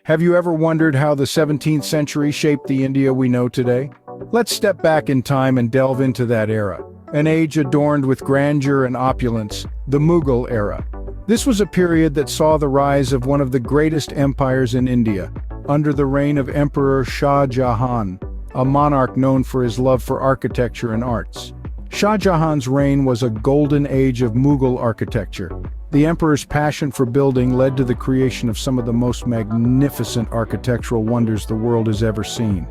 Have you ever wondered how the 17th century shaped the India we know today? Let's step back in time and delve into that era, an age adorned with grandeur and opulence, the Mughal era. This was a period that saw the rise of one of the greatest empires in India, under the reign of Emperor Shah Jahan, a monarch known for his love for architecture and arts. Shah Jahan's reign was a golden age of Mughal architecture. The emperor's passion for building led to the creation of some of the most magnificent architectural wonders the world has ever seen.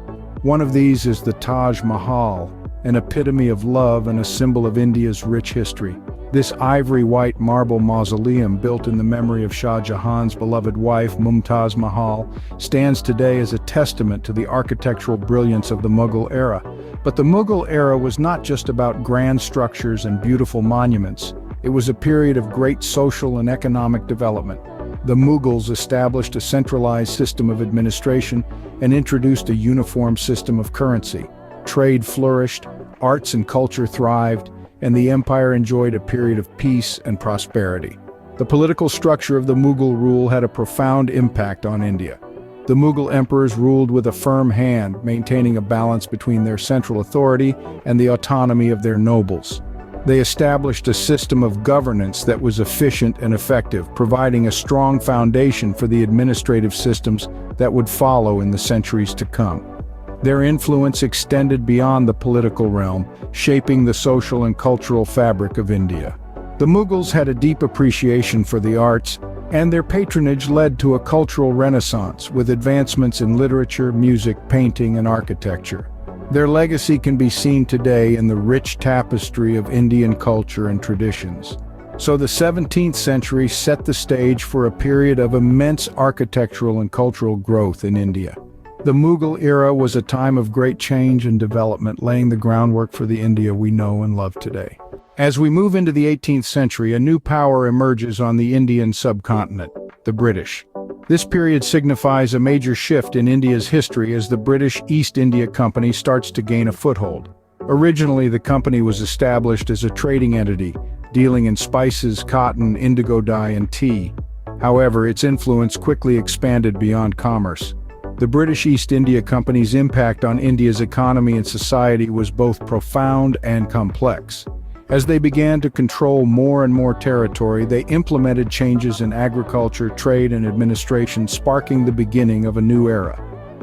One of these is the Taj Mahal, an epitome of love and a symbol of India's rich history. This ivory-white marble mausoleum, built in the memory of Shah Jahan's beloved wife, Mumtaz Mahal, stands today as a testament to the architectural brilliance of the Mughal era. But the Mughal era was not just about grand structures and beautiful monuments. It was a period of great social and economic development. The Mughals established a centralized system of administration and introduced a uniform system of currency. Trade flourished, arts and culture thrived, and the empire enjoyed a period of peace and prosperity. The political structure of the Mughal rule had a profound impact on India. The Mughal emperors ruled with a firm hand, maintaining a balance between their central authority and the autonomy of their nobles. They established a system of governance that was efficient and effective, providing a strong foundation for the administrative systems that would follow in the centuries to come. Their influence extended beyond the political realm, shaping the social and cultural fabric of India. The Mughals had a deep appreciation for the arts, and their patronage led to a cultural renaissance with advancements in literature, music, painting, and architecture. Their legacy can be seen today in the rich tapestry of Indian culture and traditions. So the 17th century set the stage for a period of immense architectural and cultural growth in India. The Mughal era was a time of great change and development, laying the groundwork for the India we know and love today. As we move into the 18th century, a new power emerges on the Indian subcontinent, the British. This period signifies a major shift in India's history as the British East India Company starts to gain a foothold. Originally, the company was established as a trading entity, dealing in spices, cotton, indigo dye, and tea. However, its influence quickly expanded beyond commerce. The British East India Company's impact on India's economy and society was both profound and complex. As they began to control more and more territory, they implemented changes in agriculture, trade, and administration, sparking the beginning of a new era.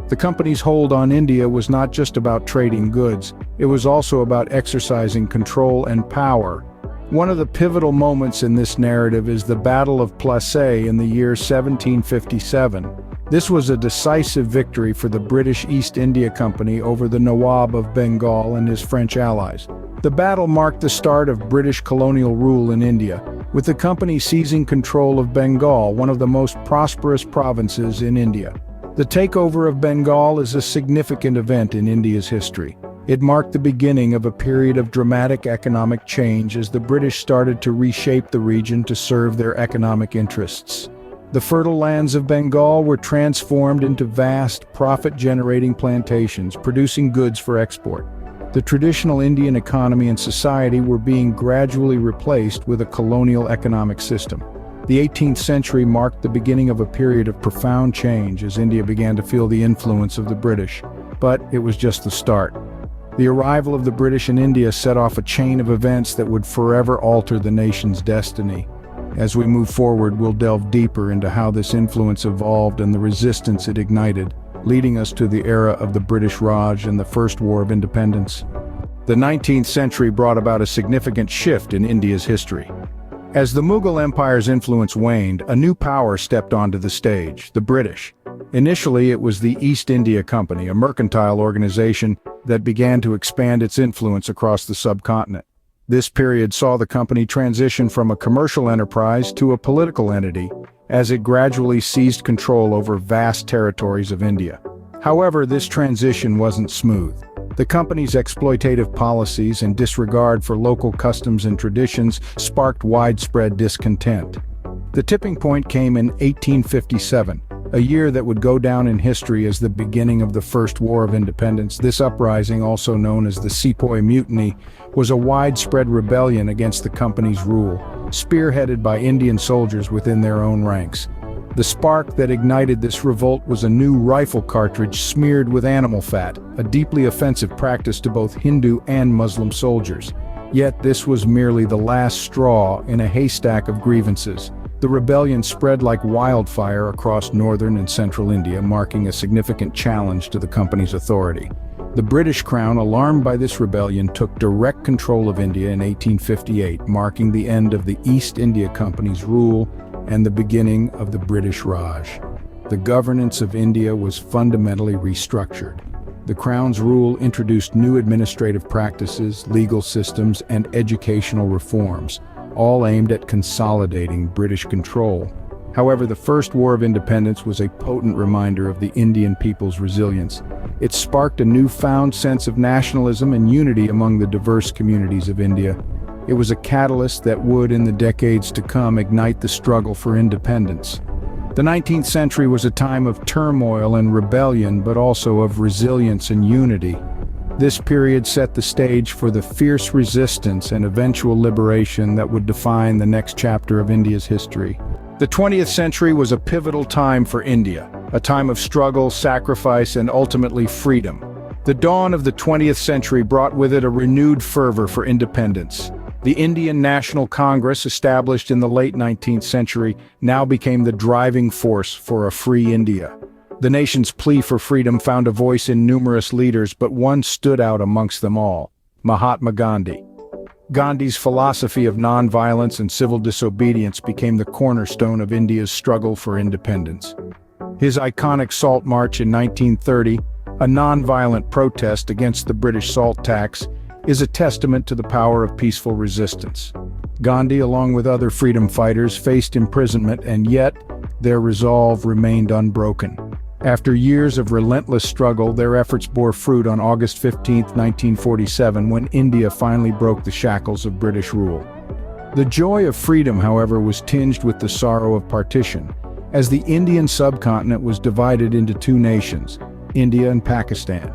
The company's hold on India was not just about trading goods, it was also about exercising control and power. One of the pivotal moments in this narrative is the Battle of Plassey in the year 1757. This was a decisive victory for the British East India Company over the Nawab of Bengal and his French allies. The battle marked the start of British colonial rule in India, with the company seizing control of Bengal, one of the most prosperous provinces in India. The takeover of Bengal is a significant event in India's history. It marked the beginning of a period of dramatic economic change as the British started to reshape the region to serve their economic interests. The fertile lands of Bengal were transformed into vast, profit-generating plantations, producing goods for export. The traditional Indian economy and society were being gradually replaced with a colonial economic system. The 18th century marked the beginning of a period of profound change as India began to feel the influence of the British. But it was just the start. The arrival of the British in India set off a chain of events that would forever alter the nation's destiny. As we move forward, we'll delve deeper into how this influence evolved and the resistance it ignited, leading us to the era of the British Raj and the First War of Independence. The 19th century brought about a significant shift in India's history. As the Mughal Empire's influence waned, a new power stepped onto the stage, the British. Initially, it was the East India Company, a mercantile organization that began to expand its influence across the subcontinent. This period saw the company transition from a commercial enterprise to a political entity, as it gradually seized control over vast territories of India. However, this transition wasn't smooth. The company's exploitative policies and disregard for local customs and traditions sparked widespread discontent. The tipping point came in 1857, a year that would go down in history as the beginning of the First War of Independence. This uprising, also known as the Sepoy Mutiny, was a widespread rebellion against the company's rule, spearheaded by Indian soldiers within their own ranks. The spark that ignited this revolt was a new rifle cartridge smeared with animal fat, a deeply offensive practice to both Hindu and Muslim soldiers. Yet this was merely the last straw in a haystack of grievances. The rebellion spread like wildfire across northern and central India, marking a significant challenge to the company's authority. The British Crown, alarmed by this rebellion, took direct control of India in 1858, marking the end of the East India Company's rule and the beginning of the British Raj. The governance of India was fundamentally restructured. The Crown's rule introduced new administrative practices, legal systems, and educational reforms, all aimed at consolidating British control. However, the First War of Independence was a potent reminder of the Indian people's resilience. It sparked a newfound sense of nationalism and unity among the diverse communities of India. It was a catalyst that would, in the decades to come, ignite the struggle for independence. The 19th century was a time of turmoil and rebellion, but also of resilience and unity. This period set the stage for the fierce resistance and eventual liberation that would define the next chapter of India's history. The 20th century was a pivotal time for India, a time of struggle, sacrifice, and ultimately freedom. The dawn of the 20th century brought with it a renewed fervor for independence. The Indian National Congress, established in the late 19th century, now became the driving force for a free India. The nation's plea for freedom found a voice in numerous leaders, but one stood out amongst them all: Mahatma Gandhi. Gandhi's philosophy of nonviolence and civil disobedience became the cornerstone of India's struggle for independence. His iconic Salt March in 1930, a nonviolent protest against the British salt tax, is a testament to the power of peaceful resistance. Gandhi, along with other freedom fighters, faced imprisonment, and yet their resolve remained unbroken. After years of relentless struggle, their efforts bore fruit on August 15, 1947, when India finally broke the shackles of British rule. The joy of freedom, however, was tinged with the sorrow of partition, as the Indian subcontinent was divided into two nations, India and Pakistan.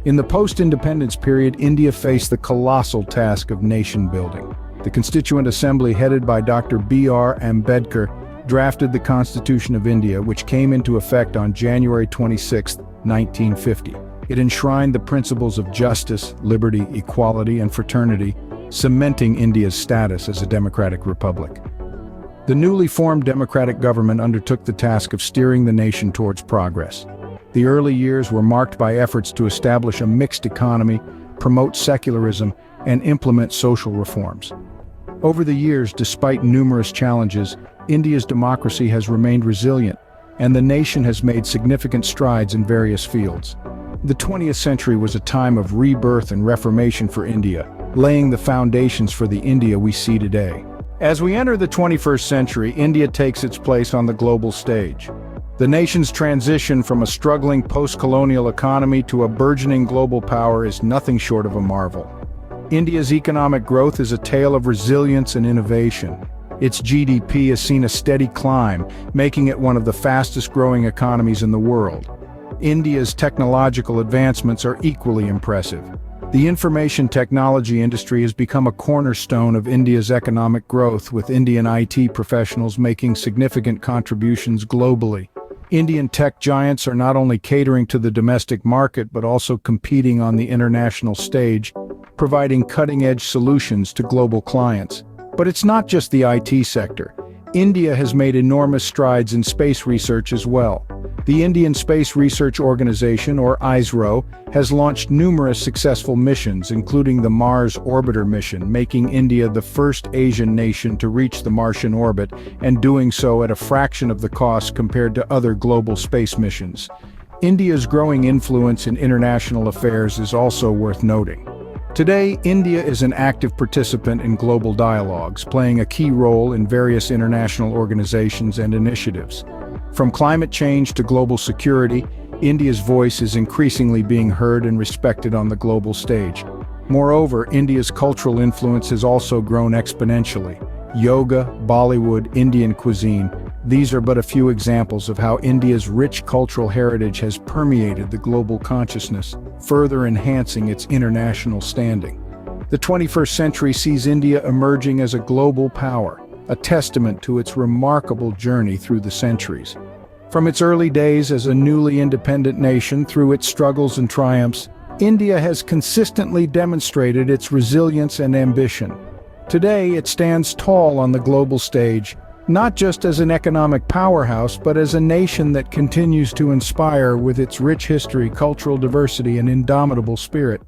In the post-independence period, India faced the colossal task of nation-building. The Constituent Assembly, headed by Dr. B.R. Ambedkar, drafted the Constitution of India, which came into effect on January 26, 1950. It enshrined the principles of justice, liberty, equality, and fraternity, cementing India's status as a democratic republic. The newly formed democratic government undertook the task of steering the nation towards progress. The early years were marked by efforts to establish a mixed economy, promote secularism, and implement social reforms. Over the years, despite numerous challenges, India's democracy has remained resilient, and the nation has made significant strides in various fields. The 20th century was a time of rebirth and reformation for India, laying the foundations for the India we see today. As we enter the 21st century, India takes its place on the global stage. The nation's transition from a struggling post-colonial economy to a burgeoning global power is nothing short of a marvel. India's economic growth is a tale of resilience and innovation. Its GDP has seen a steady climb, making it one of the fastest-growing economies in the world. India's technological advancements are equally impressive. The information technology industry has become a cornerstone of India's economic growth, with Indian IT professionals making significant contributions globally. Indian tech giants are not only catering to the domestic market but also competing on the international stage, providing cutting-edge solutions to global clients. But it's not just the IT sector. India has made enormous strides in space research as well. The Indian Space Research Organization, or ISRO, has launched numerous successful missions, including the Mars Orbiter mission, making India the first Asian nation to reach the Martian orbit, and doing so at a fraction of the cost compared to other global space missions. India's growing influence in international affairs is also worth noting. Today, India is an active participant in global dialogues, playing a key role in various international organizations and initiatives. From climate change to global security, India's voice is increasingly being heard and respected on the global stage. Moreover, India's cultural influence has also grown exponentially. Yoga, Bollywood, Indian cuisine, these are but a few examples of how India's rich cultural heritage has permeated the global consciousness, further enhancing its international standing. The 21st century sees India emerging as a global power. a testament to its remarkable journey through the centuries. From its early days as a newly independent nation through its struggles and triumphs, India has consistently demonstrated its resilience and ambition. Today, it stands tall on the global stage, not just as an economic powerhouse, but as a nation that continues to inspire with its rich history, cultural diversity, and indomitable spirit.